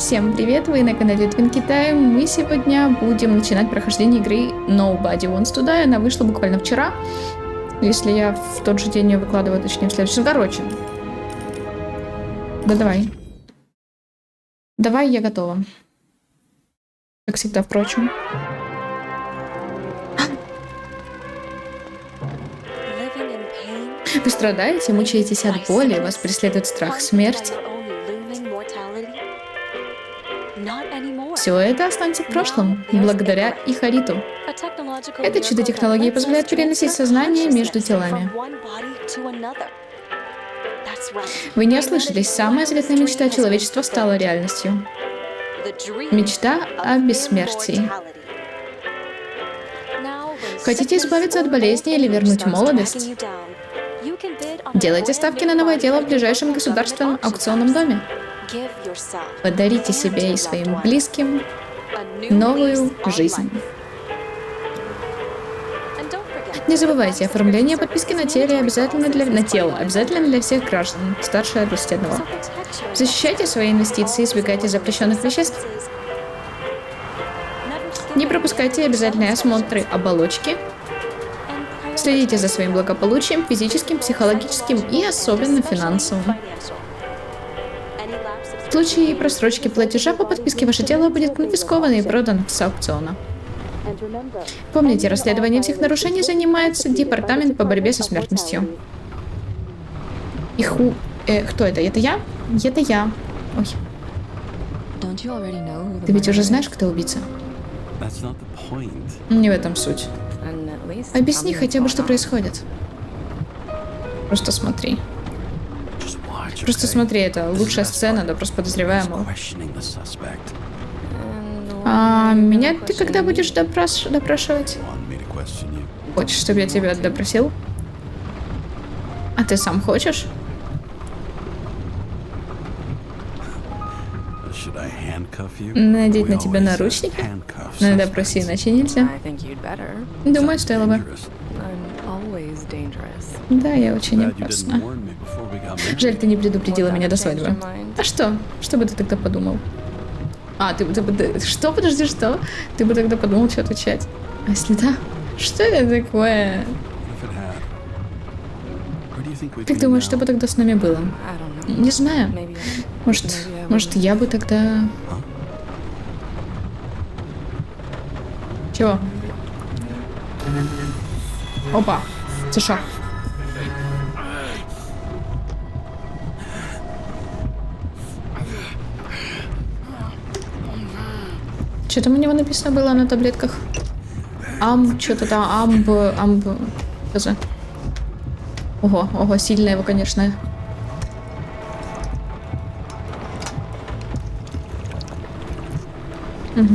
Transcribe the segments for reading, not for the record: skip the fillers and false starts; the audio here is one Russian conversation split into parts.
Всем привет, вы на канале Twinkie Time. Мы сегодня будем начинать прохождение игры Nobody Wants to Die. Она вышла буквально вчера. Если я в тот же день ее выкладываю, точнее в следующем. Короче. Да давай. Давай, я готова. Как всегда, впрочем. Вы страдаете, мучаетесь от боли, вас преследует страх смерти. Все это останется в прошлом, благодаря Ихариту. Это чудо технологии позволяет переносить сознание между телами. Вы не ослышались, самая заветная мечта человечества стала реальностью. Мечта о бессмертии. Хотите избавиться от болезни или вернуть молодость? Делайте ставки на новое дело в ближайшем государственном аукционном доме. Подарите себе и своим близким новую жизнь. Не забывайте, оформление подписки на тело обязательно для всех граждан, старше 21. Защищайте свои инвестиции, избегайте запрещенных веществ. Не пропускайте обязательные осмотры оболочки. Следите за своим благополучием, физическим, психологическим и особенно финансовым. В случае просрочки платежа по подписке ваше тело будет конфисковано и продано с аукциона. Помните, расследование всех нарушений занимается Департамент по борьбе со смертностью. Кто это? Это я? Это я. Ой. Ты ведь уже знаешь, кто убийца? Не в этом суть. Объясни хотя бы, что происходит. Просто смотри. Просто смотри, это лучшая сцена, допрос подозреваемого. А меня ты когда будешь допрашивать? Хочешь, чтобы я тебя допросил? А ты сам хочешь? Надеть на тебя наручники? На допросе иначе нельзя. Думаю, стоило бы. Да, я очень опасна. Жаль, ты не предупредила меня до свадьбы. А что? Что бы ты тогда подумал? Что? Подожди, что? Ты бы тогда подумал, что отвечать? А если да? Что это такое? Как думаешь, что бы тогда с нами было? Не знаю. Может, я бы тогда... Чего? Опа. Це що? Что там у него написано было на таблетках? Что-то там, хз. Ого, сильно его, конечно. Угу.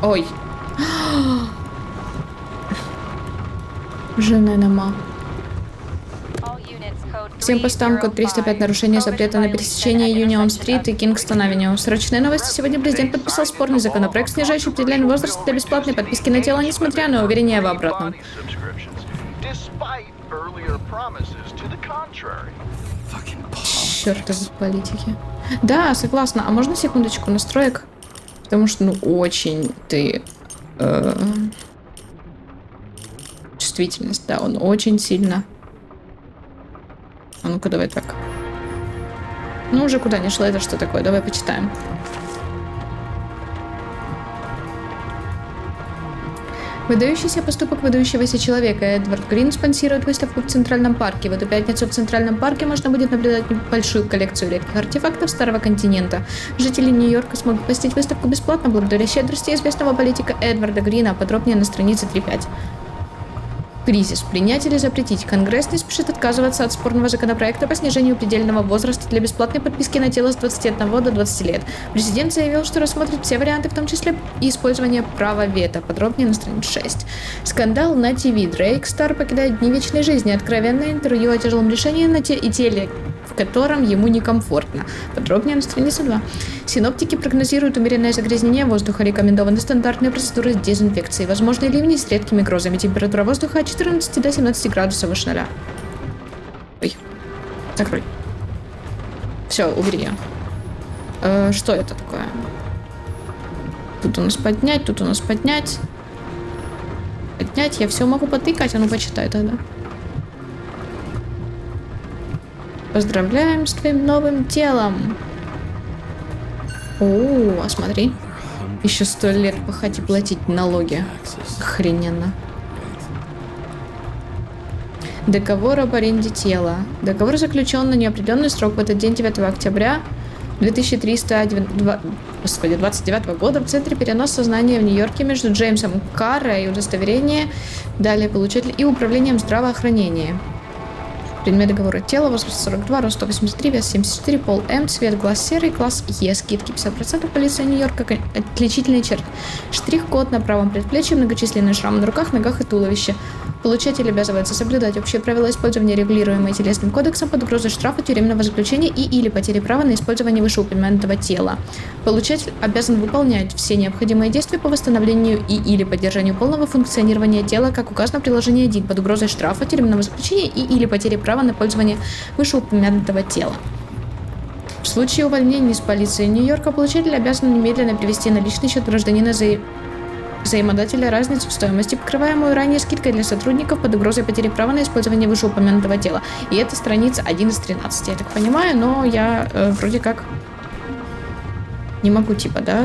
Ой. Жена нема. Всем постам код 305 нарушение запрета на пересечение Юнион-стрит и Кингстон-авеню. Срочные новости. Сегодня президент подписал спорный законопроект, снижающий предельный возраст для бесплатной подписки на тело, несмотря на уверение в обратном. Чёртовы политики. Да, согласна. А можно секундочку настроек? Потому что, очень ты... чувствительность, да, он очень сильно... А ну-ка, давай так. Ну, уже куда не шло, это что такое? Давай почитаем. Выдающийся поступок выдающегося человека. Эдвард Грин спонсирует выставку в Центральном парке. В эту пятницу в Центральном парке можно будет наблюдать небольшую коллекцию редких артефактов Старого континента. Жители Нью-Йорка смогут посетить выставку бесплатно благодаря щедрости известного политика Эдварда Грина. Подробнее на странице 3.5. Кризис. Принять или запретить. Конгресс не спешит отказываться от спорного законопроекта по снижению предельного возраста для бесплатной подписки на тело с 21 до 20 лет. Президент заявил, что рассмотрит все варианты, в том числе и использование права вето. Подробнее на странице 6. Скандал на ТВ. Дрейк Стар покидает дни вечной жизни. Откровенное интервью о тяжелом решении и теле, в котором ему некомфортно. Подробнее на странице 2. Синоптики прогнозируют умеренное загрязнение воздуха. Рекомендованы стандартные процедуры дезинфекции. Возможны ливни с редкими грозами. Температура воздуха от 14 до 17 градусов выше 0. Ой. Закрой. Все, убери ее. Что это такое? Тут у нас поднять, тут у нас поднять. Поднять, я все могу потыкать, а ну почитай тогда. Поздравляем с твоим новым телом. О, а смотри. Еще 100 лет пахать и платить налоги. Охрененно. Договор об аренде тела. Договор заключен на неопределенный срок в этот день, 9 октября 2329 года в центре переноса сознания в Нью-Йорке между Джеймсом Карро и удостоверение, далее получатель и управлением здравоохранения. Предмет договора: тело, возраст 42, рост 183, вес 74, пол М, цвет глаз серый, класс Е, скидки 50%, полиция Нью-Йорка, отличительные черты. Штрих-код на правом предплечье, многочисленные шрамы на руках, ногах и туловище. Получатель обязывается соблюдать общие правила использования, регулируемые телесным кодексом, под угрозой штрафа, тюремного заключения и или потери права на использование вышеупомянутого тела. Получатель обязан выполнять все необходимые действия по восстановлению и или поддержанию полного функционирования тела, как указано в приложении 1, под угрозой штрафа, тюремного заключения и или потери права на пользование вышеупомянутого тела. В случае увольнения из полиции Нью-Йорка получатель обязан немедленно привести на личный счет гражданина взаимодателя разницу в стоимости, покрываемую ранее скидкой для сотрудников под угрозой потери права на использование вышеупомянутого тела. И это страница 1 из 13, я так понимаю, но я вроде как не могу, типа, да?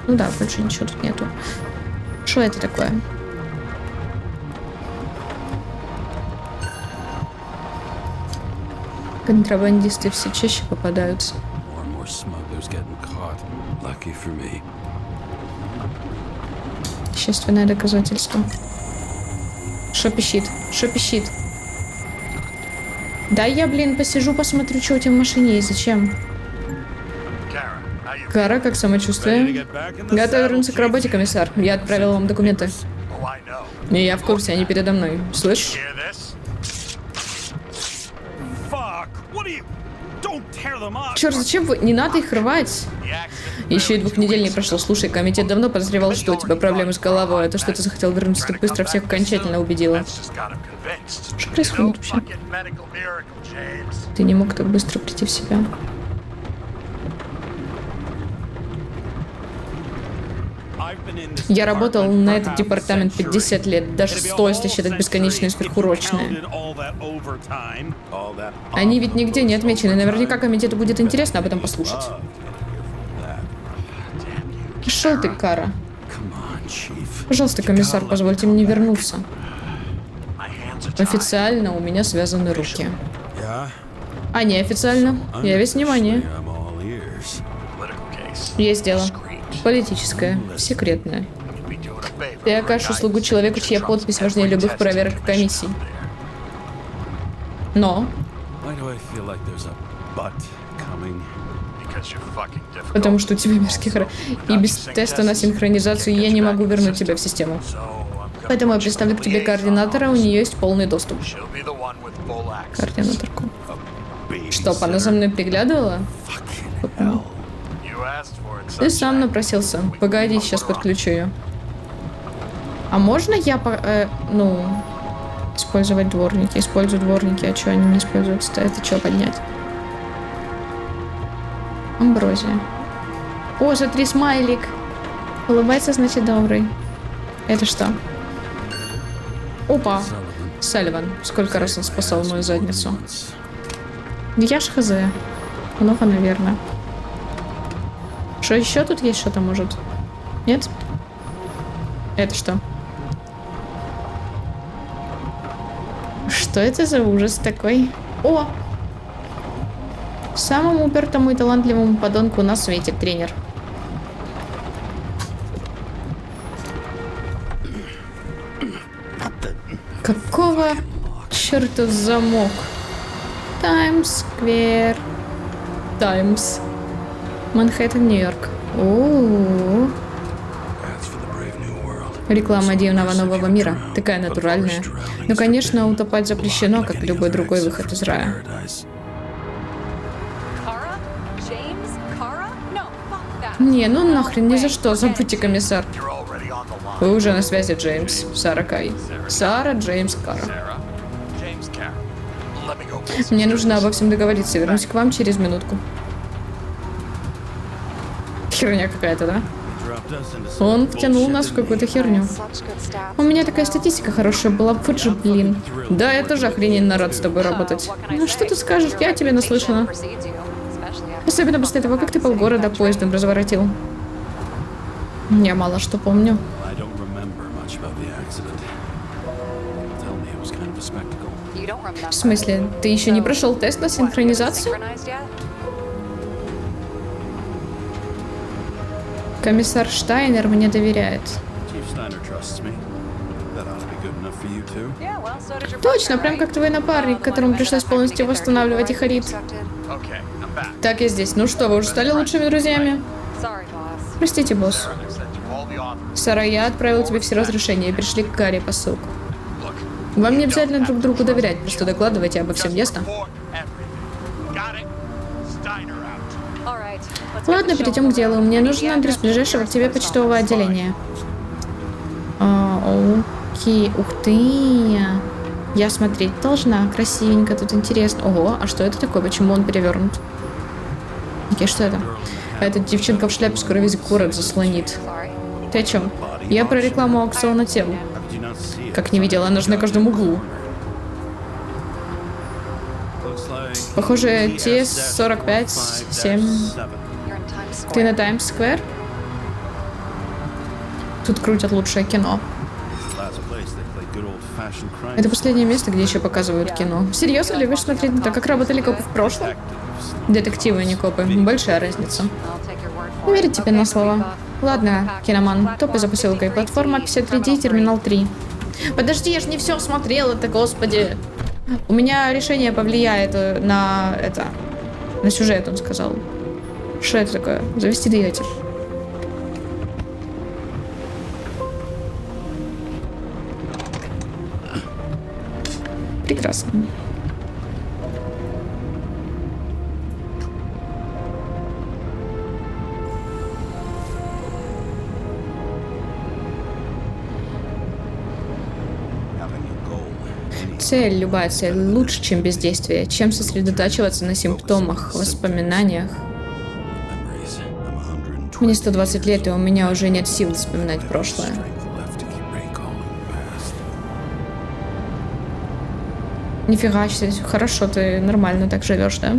Ну да, больше ничего тут нету. Что это такое? Контрабандисты все чаще попадаются. Вещественное доказательство. Шо пищит? Шо пищит? Да я, блин, посижу, посмотрю, что у тебя в машине и зачем. Кара, как самочувствие? Готов вернуться к работе, комиссар. Я отправил вам документы. И я в курсе, они передо мной. Слышь? Черт, зачем вы? Не надо их рвать. Еще и 2 недель не прошло. Слушай, комитет давно подозревал, что у тебя проблемы с головой. А то, что ты захотел вернуться так быстро, всех окончательно убедило. Что происходит вообще? Ты не мог так быстро прийти в себя. Я работал на этот департамент 50 лет, даже 100, если считать бесконечные сверхурочные. Они ведь нигде не отмечены. Наверняка комитету будет интересно об этом послушать. Шел ты, Кара. Пожалуйста, комиссар, позвольте мне вернуться. Официально у меня связаны руки. А неофициально? Я весь внимание. Есть дело. Политическое, секретное. Ты окажешь услугу человеку, чья подпись важнее любых проверок и комиссий. Но... Потому что у тебя мерзкий и без теста на синхронизацию я не могу вернуть тебя в систему. Поэтому я представлю к тебе координатора, у нее есть полный доступ. Координаторку. Что, она за мной приглядывала? Ты сам напросился. Погоди, сейчас подключу ее. А можно я, использовать дворники? Использую дворники, а что они не используются-то? Это что поднять? Амброзия. О, смотри, смайлик. Улыбается, значит, добрый. Это что? Опа. Салливан. Сколько раз он спасал мою задницу? Я ж хз. Много, наверное. Что еще тут есть что-то, может? Нет? Это что? Что это за ужас такой? О! Самому упертому и талантливому подонку на свете, тренер. Какого черта замок? Таймс-сквер. Таймс. Манхэттен, Нью-Йорк. О-о-о. Реклама дивного нового мира. Такая натуральная. Ну, конечно, утопать запрещено, как любой другой выход из рая. Не, ну нахрен, ни за что. Забудьте, комиссар. Вы уже на связи, Джеймс. Сара Кай. Сара Джеймс Кара. Мне нужно обо всем договориться. Вернусь к вам через минутку. Херня какая-то, да? Он втянул нас в какую-то херню. У меня такая статистика хорошая была. Вот же, блин. Да, я тоже охрененно рад с тобой работать. Ну что ты скажешь? Я тебе наслышана. Особенно после того, как ты полгорода поездом разворотил. Я мало что помню. В смысле, ты еще не прошел тест на синхронизацию? Комиссар Штайнер мне доверяет. Точно, прям как твой напарник, которому пришлось полностью восстанавливать Ихарит. Так, я здесь. Ну что, вы уже стали лучшими друзьями? Простите, босс. Сара, я отправил тебе все разрешения и пришли к Гарри посылку. Вам не обязательно друг другу доверять, просто докладывайте обо всем, ясно? Ладно, перейдем к делу. Мне нужен адрес ближайшего к тебе почтового отделения. Окей, ух ты. Я смотреть должна. Красивенько, тут интересно. Ого, а что это такое? Почему он перевернут? Окей, что это? Эта девчонка в шляпе скоро весь город заслонит. Ты о чем? Я про рекламу аукциона тел. Как не видела, она же на каждом углу. Похоже, TS-45-7. Ты на Таймс-сквер? Тут крутят лучшее кино. Это последнее место, где еще показывают кино. Серьезно, любишь смотреть на то, как работали копы в прошлом? Детективы, не копы. Большая разница. Верить тебе на слово. Ладно, киноман, топай за посылкой. Платформа 53D, терминал 3. Подожди, я же не все смотрела-то, господи. У меня решение повлияет на это. На сюжет, он сказал. Что это такое? Завести двигатель. Прекрасно. Цель, любая цель, лучше, чем бездействие, чем сосредотачиваться на симптомах, воспоминаниях. Мне 120 лет, и у меня уже нет сил вспоминать прошлое. Нифига себе, хорошо, ты нормально так живешь, да?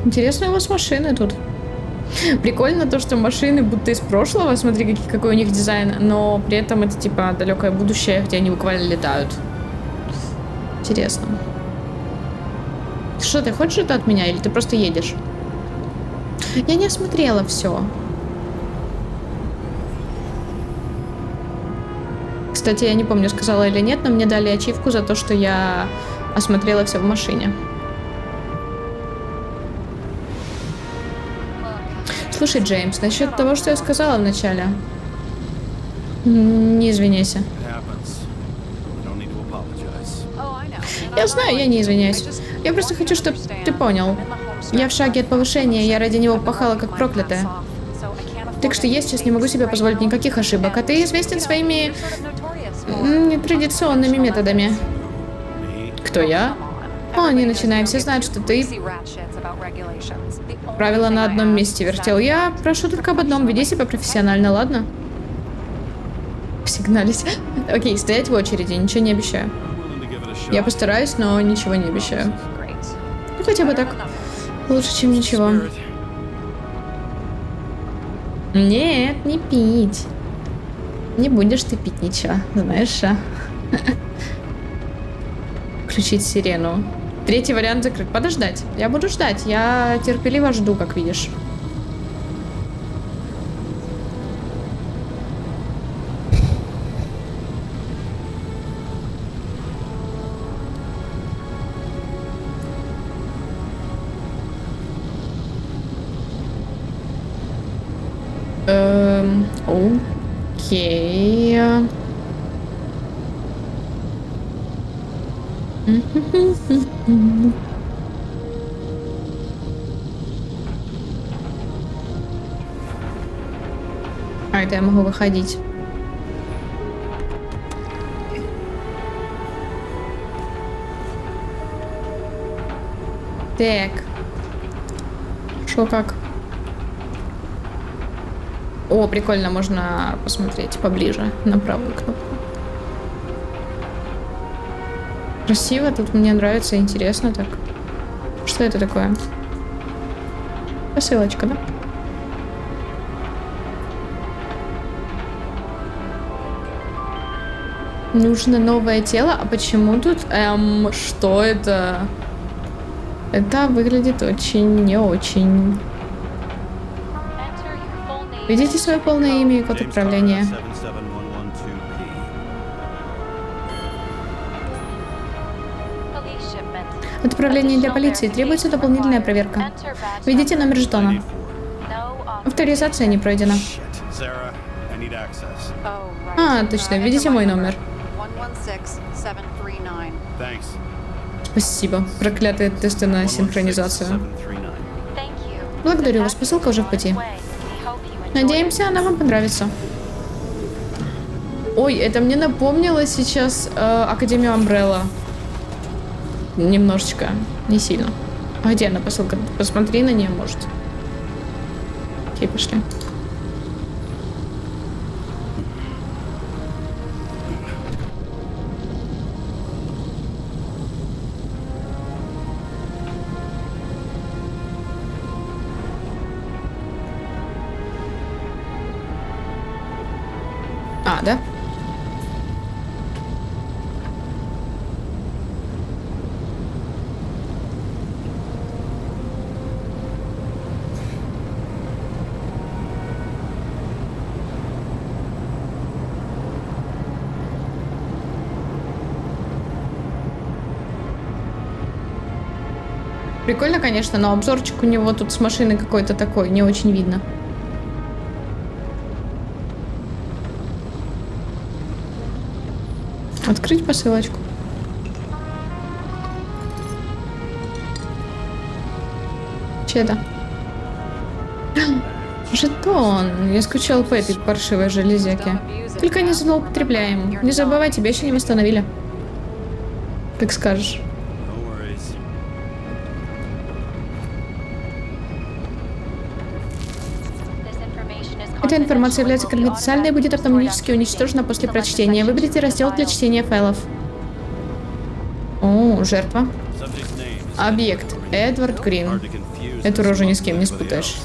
Интересно у вас машины тут. Прикольно то, что машины будто из прошлого, смотри, какой у них дизайн, но при этом это типа далекое будущее, где они буквально летают. Интересно. Что, ты хочешь это от меня или ты просто едешь? Я не осмотрела все. Кстати, я не помню, сказала или нет, но мне дали ачивку за то, что я осмотрела все в машине. Слушай, Джеймс, насчет того, что я сказала вначале. Не извиняйся. Я знаю, я не извиняюсь. Я просто хочу, чтобы ты понял. Я в шаге от повышения, я ради него пахала как проклятая. Так что я сейчас не могу себе позволить никаких ошибок, а ты известен своими нетрадиционными методами. Кто я? О, не начинай, все знают, что ты... Правила на одном месте вертел. Я прошу только об одном, веди себя профессионально, ладно? Сигналить. Окей, стоять в очереди, ничего не обещаю. Я постараюсь, но ничего не обещаю. Ну, хотя бы так. Лучше, чем ничего. Нет, не пить. Не будешь ты пить ничего, знаешь, а? Включить сирену. Третий вариант закрыт. Подождать. Я буду ждать. Я терпеливо жду, как видишь. Окей. это я могу выходить. Так. Шо как? О, прикольно, можно посмотреть поближе на правую кнопку. Красиво, тут мне нравится, интересно так. Что это такое? Посылочка, да? Нужно новое тело, а почему тут что это? Это выглядит очень не очень. Введите свое полное имя и код отправления. Отправление для полиции. Требуется дополнительная проверка. Введите номер жетона. Авторизация не пройдена. А, точно, введите мой номер. Спасибо. Проклятые тесты на синхронизацию. Благодарю вас, посылка уже в пути. Надеемся, она вам понравится. Ой, это мне напомнило сейчас Академию Umbrella. Немножечко, не сильно. А где она, посылка? Посмотри на нее, может. Окей, пошли. А, да? Прикольно, конечно, но обзорчик у него тут с машины какой-то такой, не очень видно. Открыть посылочку. Че это? Жетон. Я скучал по этой паршивой железяке. Только не злоупотребляем. Не забывай, тебя еще не восстановили. Как скажешь. Эта информация является конфиденциальной и будет автоматически уничтожена после прочтения. Выберите раздел для чтения файлов. О, жертва. Объект. Эдвард Грин. Эту рожу ни с кем не спутаешь.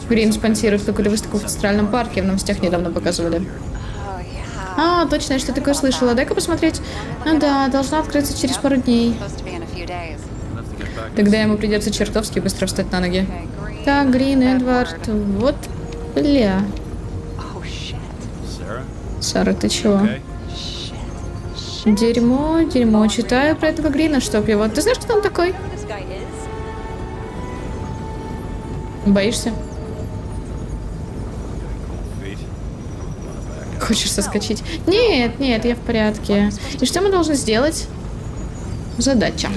Грин спонсирует какую-то выставку в Центральном парке. В новостях недавно показывали. А, точно, я что такое слышала. Дай-ка посмотреть. Ну да, должна открыться через пару дней. Тогда ему придется чертовски быстро встать на ноги. Так, Грин, Эдвард. Вот. Бля. Сара, ты чего? Дерьмо, дерьмо. Читаю про этого Грина, чтоб его. Ты знаешь, кто он такой? Боишься? Хочешь соскочить? Нет, нет, я в порядке. И что мы должны сделать? Задача.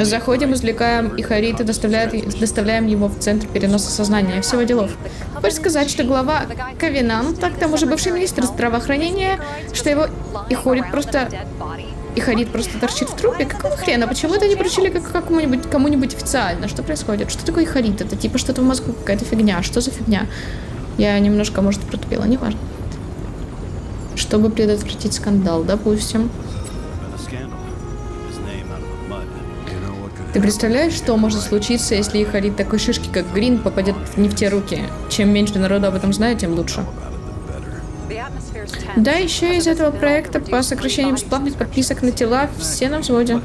Заходим, извлекаем Ихарит и доставляем его в центр переноса сознания. Всего делов. Хочешь сказать, что глава Ковенанта, к тому же бывший министр здравоохранения, что его Ихарит просто торчит в трупе? Какого хрена? Почему это не поручили кому-нибудь официально? Что происходит? Что такое Ихарит? Это типа что-то в мозгу, какая-то фигня. Что за фигня? Я немножко, может, протупила, неважно. Чтобы предотвратить скандал, допустим. Ты представляешь, что может случиться, если Ихарит такой шишки, как Грин, попадет не в те руки? Чем меньше народу об этом знает, тем лучше. Да, еще из этого проекта по сокращению бесплатных подписок на тела все на взводе.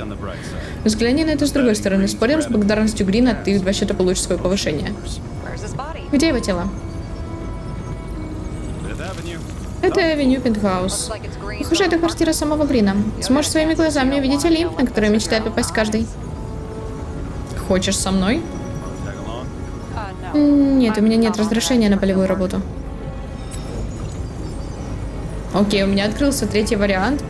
Взгляни на это с другой стороны. Спорим, с благодарностью Грина ты в 2 счета получишь свое повышение. Где его тело? Это авеню Пентхаус. Похоже, это квартира самого Грина. Сможешь своими глазами увидеть Олимп, на который мечтает попасть каждый. Хочешь со мной? Нет, у меня нет разрешения на полевую работу. Окей, у меня открылся 3-й вариант.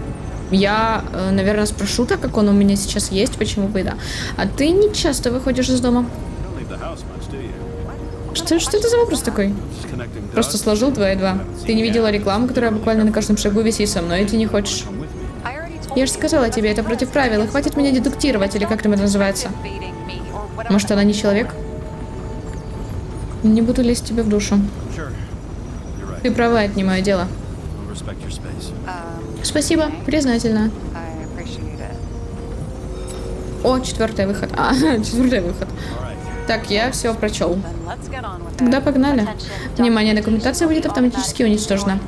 Я, наверное, спрошу, так как он у меня сейчас есть, почему бы и да. А ты не часто выходишь из дома? Что это за вопрос такой? Просто сложил 2 и 2. Ты не видела рекламу, которая буквально на каждом шагу висит со мной, и ты не хочешь? Я же сказала тебе, это против правил, и хватит меня дедуктировать, или как там это называется. Может, она не человек? Не буду лезть тебе в душу. Ты права, это не мое дело. Спасибо, признательно. О, 4-й выход. 4-й выход. Так, я все прочел. Тогда погнали. Внимание, документация будет автоматически уничтожена.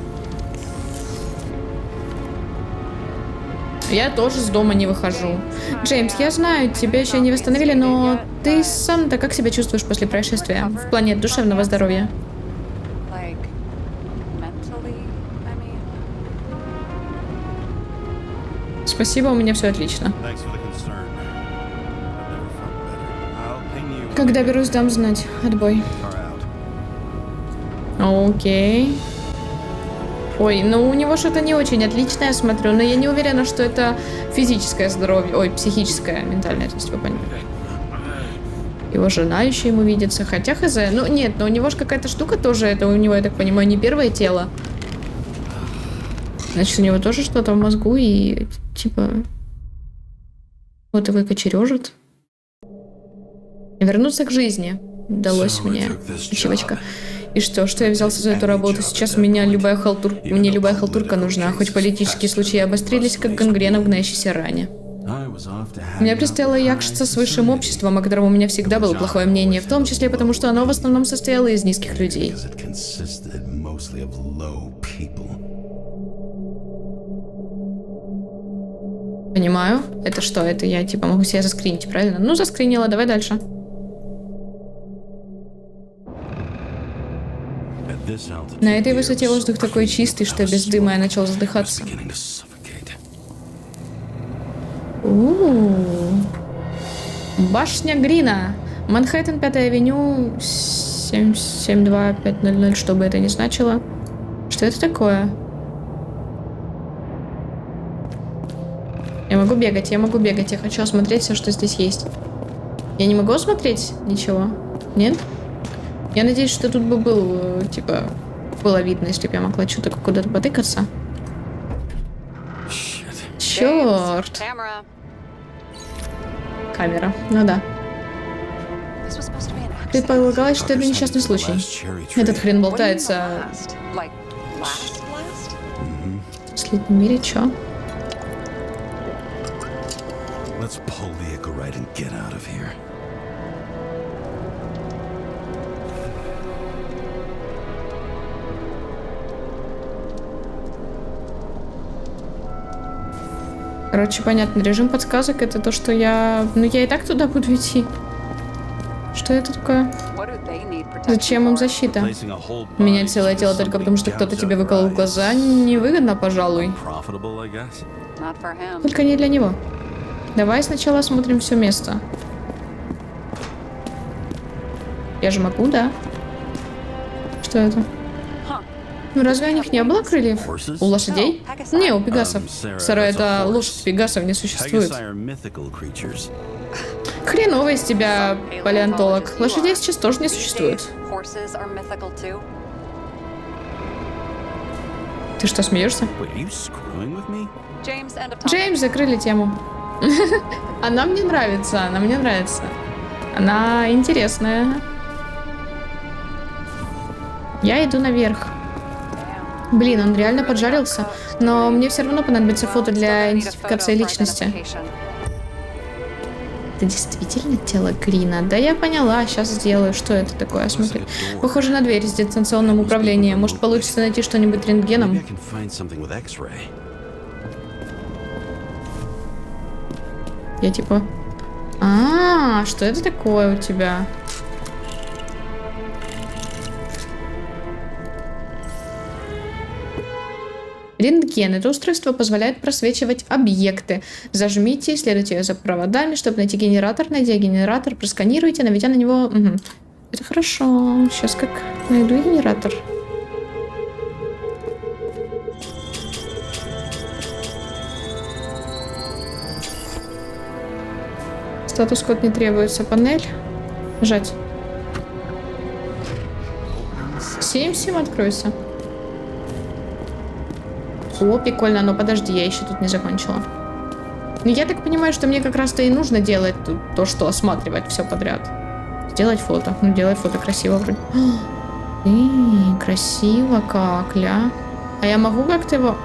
Я тоже с дома не выхожу. Джеймс, я знаю, тебя еще не восстановили, но ты сам-то как себя чувствуешь после происшествия? В плане душевного здоровья? Спасибо, у меня все отлично. Когда берусь, дам знать. Отбой. Окей. Ой, ну у него что-то не очень отличное, я смотрю, но я не уверена, что это физическое здоровье. Ой, психическое, ментальное, то есть вы поняли. Его жена еще ему видится, хотя хз. Ну нет, но у него же какая-то штука тоже, это у него, я так понимаю, не первое тело. Значит, у него тоже что-то в мозгу и типа вот его кочережит. Вернуться к жизни удалось мне, девочка. И что я взялся за эту работу? Сейчас мне любая халтурка нужна, хоть политические случаи обострились, как гангрена в гноящейся ране. Мне предстояло якшиться с высшим обществом, о котором у меня всегда было плохое мнение, в том числе потому, что оно в основном состояло из низких людей. Понимаю. Это что? Это я типа могу себя заскринить, правильно? Ну, заскринила, давай дальше. На этой высоте воздух такой чистый, что без дыма я начал задыхаться. Башня Грина. Манхэттен, 5-я авеню, 772-500, что бы это ни значило. Что это такое? Я могу бегать, я хочу осмотреть все, что здесь есть. Я не могу осмотреть ничего? Нет? Я надеюсь, что тут бы был, типа, было видно, если бы я могла что-то куда-то потыкаться. Черт. Камера. Ну да. Предполагалось, что это несчастный случай. Этот хрен болтается. В последнем мире, чё? Короче, понятно, режим подсказок это то, что я... Ну, я и так туда буду идти. Что это такое? Зачем им защита? Менять целое тело только потому, что кто-то тебе выколол глаза, невыгодно, пожалуй. Только не для него. Давай сначала осмотрим все место. Я же могу, да? Что это? Ну разве у них не было крыльев? У лошадей? Не, у пегасов. Сарай, это лошадь пегасов не существует. Хреновый из тебя палеонтолог. Лошадей сейчас тоже не существует. Ты что, смеешься? Джеймс, закрыли тему. Она мне нравится, Она интересная. Я иду наверх. Блин, он реально поджарился, но мне все равно понадобится фото для идентификации личности. Это действительно тело Грина? Да я поняла, сейчас сделаю. Что это такое? Смотри. Похоже на дверь с дистанционным управлением. Может, получится найти что-нибудь рентгеном? Я типа... что это такое у тебя? Рентген. Это устройство позволяет просвечивать объекты. Зажмите, следуйте за проводами, чтобы найти генератор. Найдя генератор, просканируйте, наведя на него... Угу. Это хорошо. Сейчас как найду генератор. Статус-код не требуется. Панель. Нажать. Всем откройся. О, прикольно, но подожди, я еще тут не закончила. Ну, я так понимаю, что мне как раз-то и нужно делать то, что осматривать все подряд. Сделать фото. Ну, делать фото красиво вроде. Красиво как, ля. А я могу как-то его...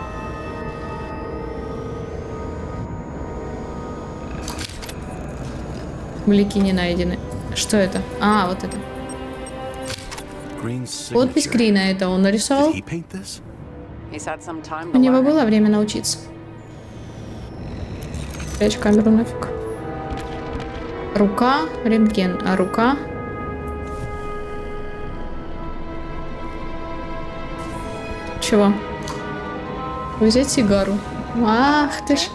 Блики не найдены. Что это? А, вот это. Подпись Грина это он нарисовал. У него было время научиться. Прячь камеру нафиг. Рука, рентген, а рука... Чего? Взять сигару. Ах ты ж.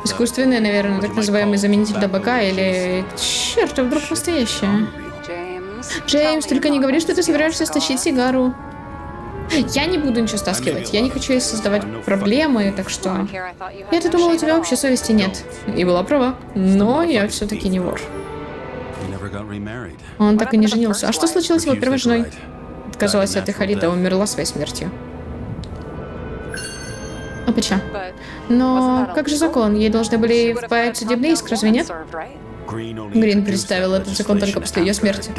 Искусственный, наверное, так называемый заменитель табака или... Черт, а вдруг настоящее? Джеймс, только не говори, что ты собираешься стащить сигару. Я не буду ничего стаскивать. Я не хочу создавать проблемы, так что... Я-то думала, у тебя вообще совести нет. И была права. Но я все-таки не вор. Он так и не женился. А что случилось с его первой женой? Отказалась от Эхарита, умерла своей смертью. А почему? Но как же закон? Ей должны были впаять судебный иск, разве нет? Грин представил этот закон только после ее смерти.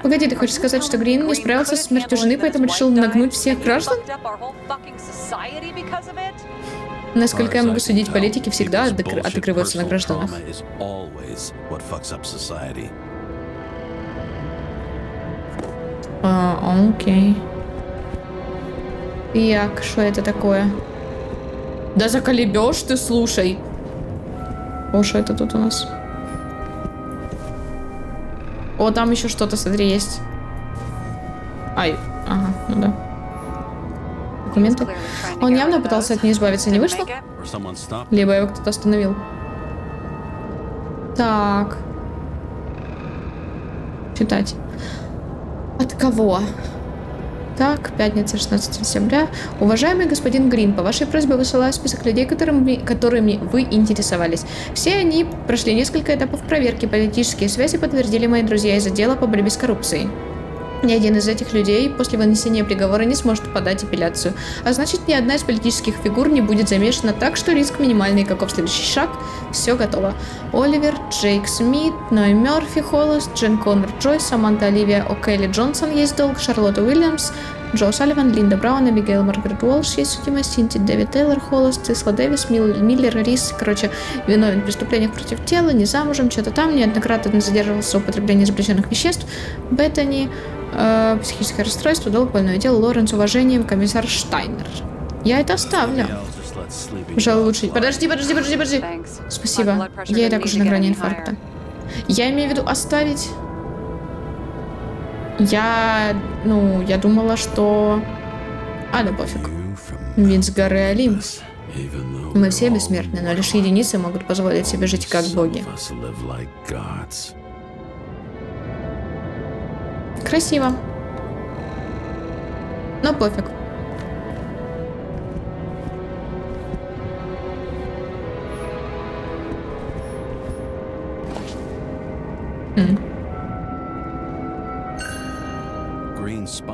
Погоди, ты хочешь сказать, что Грин не справился с смертью жены, поэтому решил нагнуть всех граждан? Насколько я могу судить, политики всегда отыгрываются на гражданах. Окей. Як, что это такое? Да заколебешь ты, слушай. О, что это тут у нас? О, там еще что-то, смотри, есть. Ай, ага, ну да. Документы. Он явно пытался от нее избавиться, не вышло? Либо его кто-то остановил. Так. Читать. От кого? Так, пятница, 16 сентября. Уважаемый господин Грин, по вашей просьбе высылаю список людей, которыми вы интересовались. Все они прошли несколько этапов проверки. Политические связи подтвердили мои друзья из отдела по борьбе с коррупцией. Ни один из этих людей после вынесения приговора не сможет подать апелляцию. А значит, ни одна из политических фигур не будет замешана, так что риск минимальный. Каков следующий шаг? Все готово. Оливер, Джейк Смит, Ной Мерфи Холлас, Джен Коннор Джойс, Саманта Оливия О'Келли Джонсон есть долг, Шарлотта Уильямс, Джо Салливан, Линда Браун, Абигейл Маргарет Уолш есть судимость, Синти Дэвид Тейлор Холлас, Цисла Дэвис, Миллер Рис, короче, виновен в преступлениях против тела, не замужем, что-то там, неоднократно задерживался за употребление запрещенных веществ, Беттани, психическое расстройство, долг, больное дело, Лоренс, уважением, комиссар Штайнер. Я это оставлю. Пожалуй, лучше... Подожди. Спасибо. Я и так уже на грани инфаркта. Я имею в виду оставить... Я думала, что... А, да пофиг. Вид с горы Олимп. Мы все бессмертны, но лишь единицы могут позволить себе жить как боги. Красиво. Но пофиг.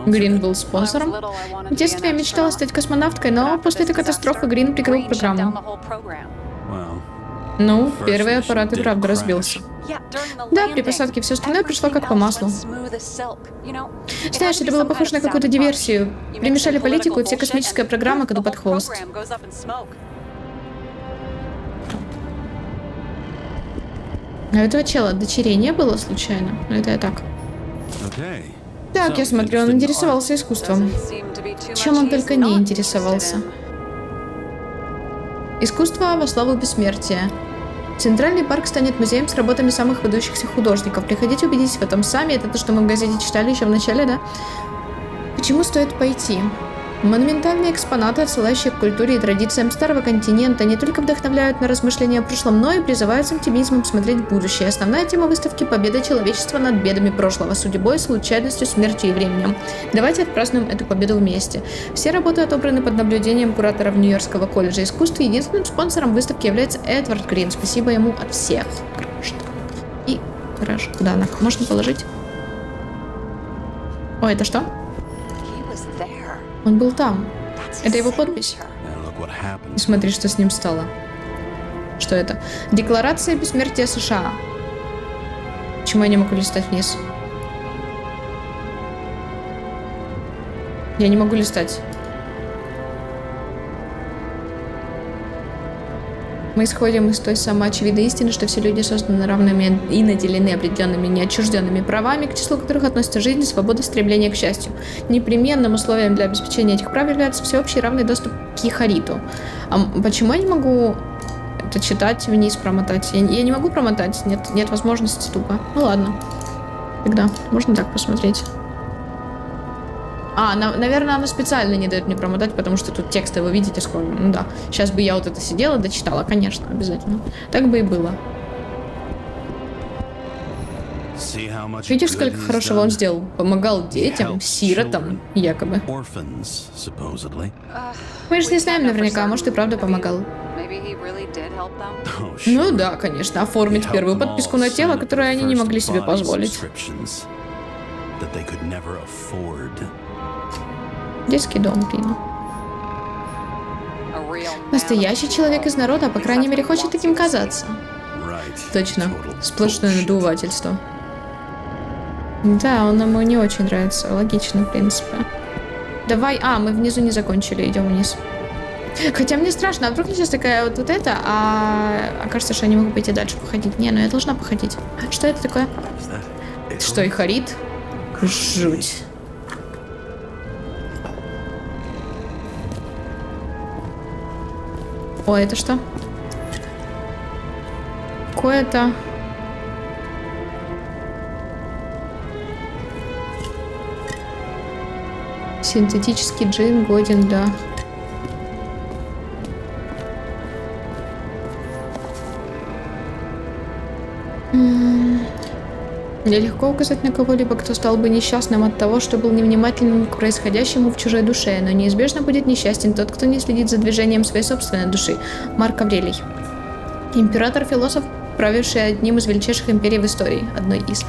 Грин был спонсором. В детстве я мечтала стать космонавткой, но после этой катастрофы Грин прикрыл программу. Ну, первый аппарат и правда разбился. Да, при посадке все остальное пришло как по маслу. Знаешь, это было похоже на какую-то диверсию. Примешали политику, и вся космическая программа идут под хвост. А этого чела дочерей не было случайно? Ну, это я так. Так, я смотрю, он интересовался искусством. Чем он только не интересовался. Искусство во славу бессмертия. Центральный парк станет музеем с работами самых выдающихся художников. Приходите, убедитесь в этом сами. Это то, что мы в газете читали еще в начале, да? Почему стоит пойти? Монументальные экспонаты, отсылающие к культуре и традициям Старого континента, не только вдохновляют на размышления о прошлом, но и призывают с оптимизмом смотреть в будущее. Основная тема выставки – победа человечества над бедами прошлого, судьбой, случайностью, смертью и временем. Давайте отпразднуем эту победу вместе. Все работы отобраны под наблюдением кураторов Нью-Йоркского колледжа искусств. Единственным спонсором выставки является Эдвард Грин. Спасибо ему от всех. И гараж. Куда она? Можно положить? О, это что? Он был там. Это его подпись. И смотри, что с ним стало. Что это? Декларация бессмертия США. Почему я не могу листать вниз? Я не могу листать. Мы исходим из той самоочевидной истины, что все люди созданы равными и наделены определенными неотчужденными правами, к числу которых относятся жизнь, свобода, стремление к счастью. Непременным условием для обеспечения этих прав является всеобщий равный доступ к Ихариту. А почему я не могу это читать, вниз промотать? Я не могу промотать, нет возможности тупо. Ну ладно. Тогда можно так посмотреть. Наверное, она специально не дает мне промотать, потому что тут тексты вы видите сколько. Ну да. Сейчас бы я вот это сидела, дочитала, конечно, обязательно. Так бы и было. Видишь, сколько хорошего он сделал? Помогал детям, сиротам, якобы. Мы же не знаем наверняка, может и правда помогал. Ну да, конечно, оформить первую подписку на тело, которую они не могли себе позволить. Детский дом, блин. Настоящий человек из народа, по крайней мере, хочет таким казаться. Точно. Сплошное надувательство. Да, он ему не очень нравится. Логично, в принципе. Давай... мы внизу не закончили, идем вниз. Хотя мне страшно, а вдруг сейчас такая вот это, окажется, что я не могу пойти дальше походить. Не, ну я должна походить. Что это такое? Что, Ихарит? Жуть. О, это что? Какое-то... Синтетический джин годен, да. Нелегко указать на кого-либо, кто стал бы несчастным от того, что был невнимательным к происходящему в чужой душе, но неизбежно будет несчастен тот, кто не следит за движением своей собственной души. Марк Аврелий. Император-философ, правивший одним из величайших империй в истории, одной из.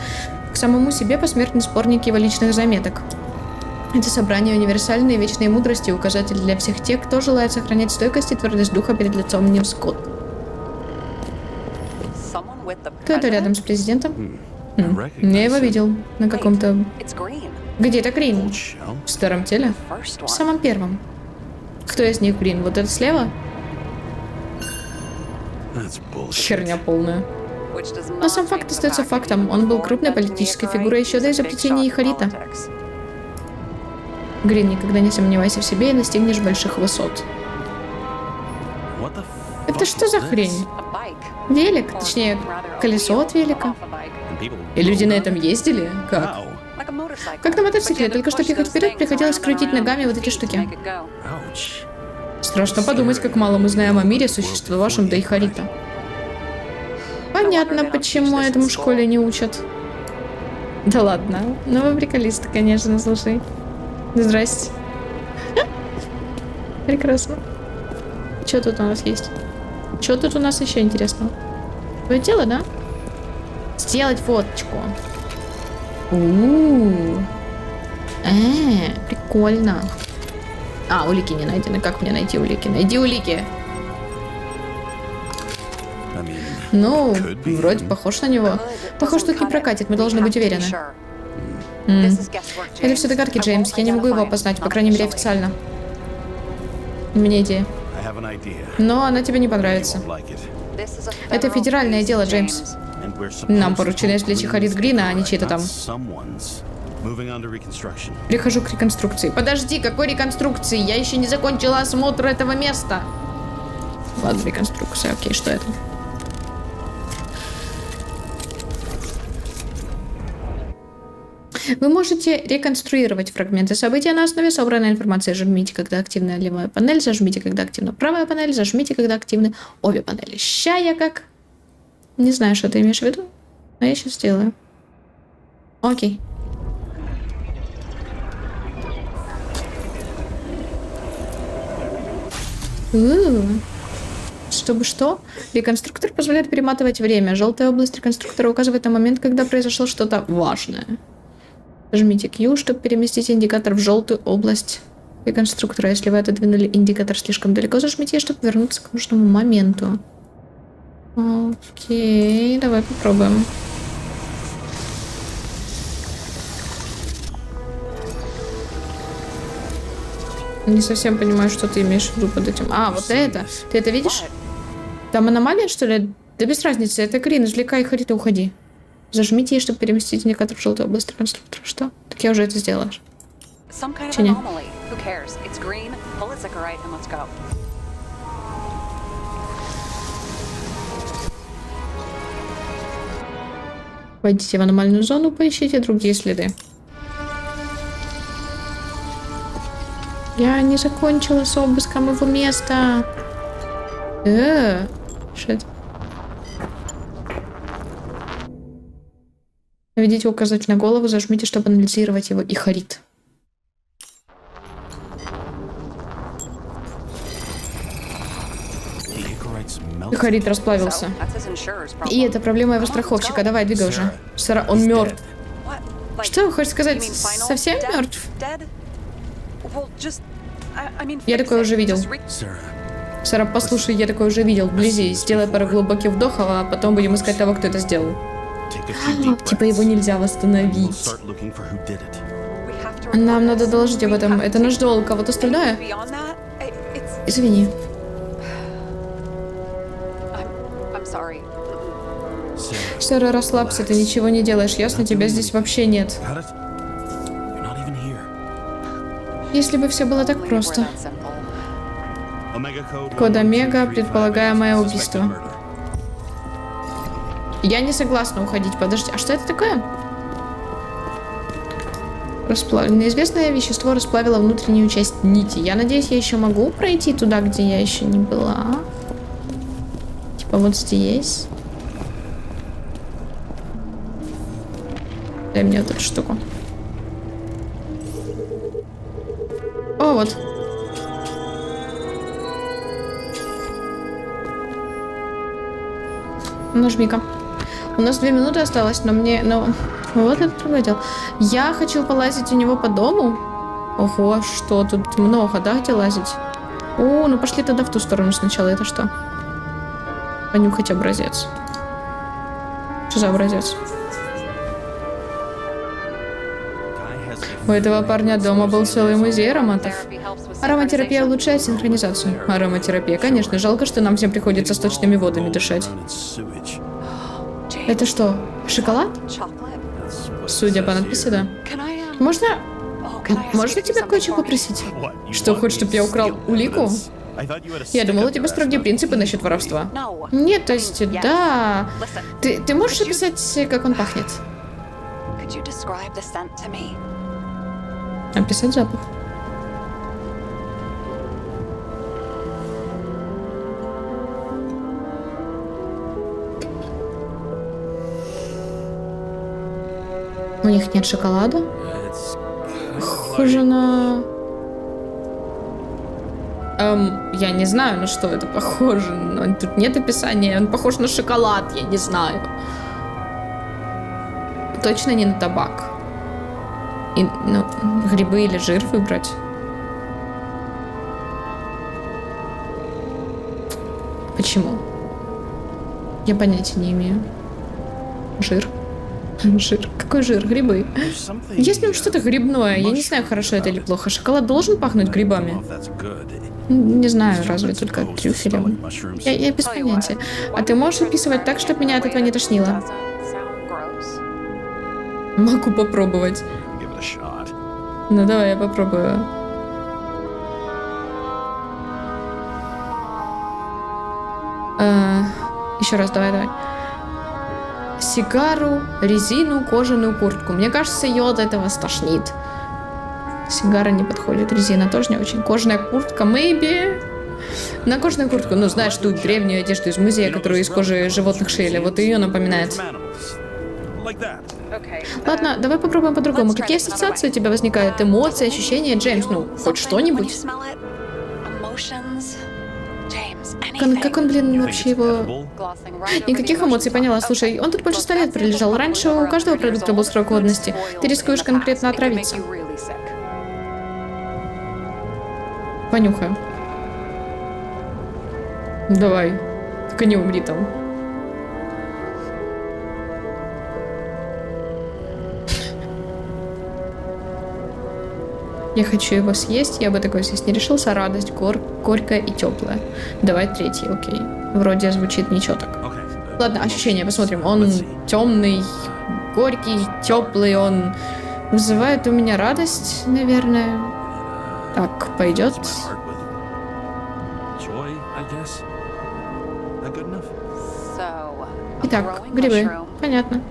К самому себе посмертный сборник его личных заметок. Это собрание универсальной и вечной мудрости, указатель для всех тех, кто желает сохранять стойкость и твердость духа перед лицом невзгод. Кто это рядом с президентом? Я его видел на каком-то... Где это Грин? В старом теле? В самом первом. Кто из них Грин? Вот это слева? Херня полная. Но сам факт остается фактом. Он был крупной политической фигурой еще до изобретения Ихарита. Грин, никогда не сомневайся в себе и достигнешь больших высот. Это что за хрень? Велик, точнее, колесо от велика. И люди на этом ездили? Как? Как на мотоцикле, только что ехать вперед приходилось крутить ногами вот эти штуки. Страшно подумать, как мало мы знаем о мире, существовавшем до Ихарита. Понятно, почему этому в школе не учат. Да ладно, ну вы приколисты, конечно, слушай. Здрасте. Прекрасно. Что тут у нас есть? Что тут у нас еще интересного? Твое дело, да? Сделать фоточку. Прикольно. Улики не найдены. Как мне найти улики? Найди улики. Ну, вроде похож на него. Похож, тут не прокатит, мы должны быть уверены. Это все догадки, Джеймс. Я не могу его опознать, по крайней мере, официально. У меня идея. Но она тебе не понравится. Это федеральное дело, Джеймс. Нам поручено извлечь Ихарит Грина, а не чьи-то там. Прихожу к реконструкции. Подожди, какой реконструкции? Я еще не закончила осмотр этого места. Ладно, реконструкция. Окей, что это? Вы можете реконструировать фрагменты события на основе собранной информации. Зажмите, когда активна левая панель, зажмите, когда активна правая панель, зажмите, когда активны обе панели. Ща я как... Не знаю, что ты имеешь в виду, но я сейчас сделаю. Окей. Чтобы что? Реконструктор позволяет перематывать время. Желтая область реконструктора указывает на момент, когда произошло что-то важное. Жмите Q, чтобы переместить индикатор в желтую область И конструктора. Если вы отодвинули индикатор слишком далеко, зажмите, чтобы вернуться к нужному моменту. Окей, давай попробуем. Не совсем понимаю, что ты имеешь в виду под этим. А, вот это. Ты это видишь? Там аномалия, что ли? Да без разницы. Это Крин. Извлекай Харит и уходи. Зажмите ей, чтобы переместить индикатор в желтую область конструктора. Что? Так я уже это сделала. Че не? Войдите в аномальную зону, поищите другие следы. Я не закончила с обыском его места. Что это? Наведите указатель на голову, зажмите, чтобы анализировать его, и Харит. Харит расплавился. И это проблема его страховщика. Давай, двигай уже. Сара, он мертв. Что вы хочешь сказать? Совсем мертв? Я такое уже видел. Сара, послушай, я такое уже видел вблизи. Сделай пару глубоких вдохов, а потом будем искать того, кто это сделал. Типа его нельзя восстановить. Нам надо доложить об этом. Это наш долг, а вот остальное... Извини. Сара, расслабься, ты ничего не делаешь, ясно? Тебя здесь вообще нет. Если бы все было так просто. Код Омега, предполагаемое убийство. Я не согласна уходить. Подожди, а что это такое? Неизвестное вещество расплавило внутреннюю часть нити. Я надеюсь, я еще могу пройти туда, где я еще не была. Типа вот здесь. Дай мне вот эту штуку. О, вот. Нажми-ка. У нас 2 минуты осталось, но мне... вот это другое дело. Я хочу полазить у него по дому. Ого, что тут много, да, где лазить? О, ну пошли тогда в ту сторону сначала. Это что? Понюхать образец. Что за образец? У этого парня дома был целый музей ароматов. Ароматерапия улучшает синхронизацию. Ароматерапия, конечно. Жалко, что нам всем приходится сточными водами дышать. Это что, шоколад? Судя по надписи, да. Можно тебя кое-что попросить? Что, хочешь, чтобы я украл улику? Я думала, у тебя строгие принципы насчет воровства. Нет, то есть, да. Ты можешь описать, как он пахнет? Описать запах. У них нет шоколада? Похоже на... я не знаю, на что это похоже. Но тут нет описания. Он похож на шоколад, я не знаю. Точно не на табак. И, ну, грибы или жир выбрать. Почему? Я понятия не имею. Жир. Жир. Какой жир? Грибы. Есть в нем что-то грибное. Я не знаю, хорошо это или плохо. Шоколад должен пахнуть грибами? Не знаю, разве только трюфелем. Я без понятия. А ты можешь описывать так, чтобы меня от этого не тошнило? Могу попробовать. Ну давай, я попробую. Еще раз, давай. Сигару, резину, кожаную куртку. Мне кажется, ее от этого стошнит. Сигара не подходит, резина тоже не очень. Кожаная куртка, maybe. На кожаную куртку, ну знаешь, ту древнюю одежду из музея, которую из кожи животных шили. Вот ее напоминает. Ладно, давай попробуем по-другому. Какие ассоциации у тебя возникают? Эмоции, ощущения? Джеймс, ну, хоть что-нибудь? Как он, блин, вообще его... Никаких эмоций, поняла. Слушай, он тут больше 100 лет пролежал. Раньше у каждого продукта был срок годности. Ты рискуешь конкретно отравиться. понюхаю. Давай. Только не умри там. Я хочу его съесть, я бы такой съесть не решился. Радость, горькая и теплая. Давай третий, окей. Вроде звучит ничего так. Ладно, ощущения, посмотрим. Он темный, горький, теплый, он вызывает у меня радость, наверное. Так, пойдет. Итак, грибы. Понятно.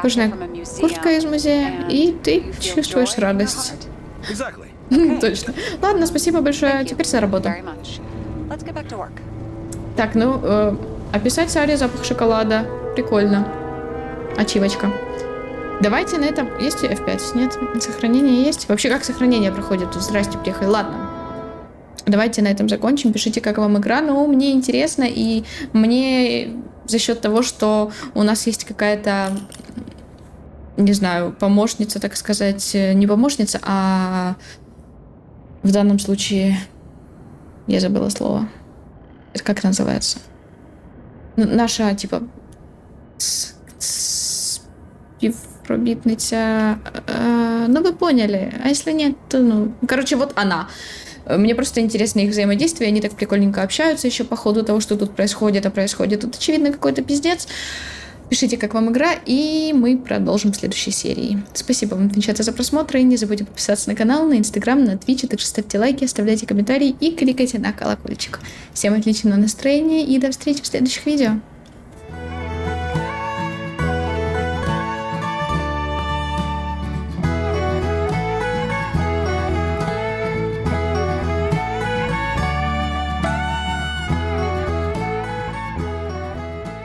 Кожаная куртка из музея, и ты чувствуешь радость. Точно. Ладно, спасибо большое. Теперь за работу. Так, ну, описать Саре запах шоколада. Прикольно. Ачивочка. Давайте на этом... Есть F5? Нет? Сохранение есть? Вообще, как сохранение проходит? Здрасте, приехали. Ладно. Давайте на этом закончим. Пишите, как вам игра. Ну, мне интересно, и мне за счет того, что у нас есть какая-то, не знаю, помощница, так сказать, не помощница, а в данном случае я забыла слово. Это как это называется? Наша, типа, співробітниця. Ну, вы поняли. А если нет, то, ну... Короче, вот она. Мне просто интересно их взаимодействие, они так прикольненько общаются еще по ходу того, что тут происходит, а происходит тут, очевидно, какой-то пиздец. Пишите, как вам игра, и мы продолжим в следующей серии. Спасибо вам, девчата, за просмотр, и не забудьте подписаться на канал, на Инстаграм, на Твич, также ставьте лайки, оставляйте комментарии и кликайте на колокольчик. Всем отличного настроения, и до встречи в следующих видео.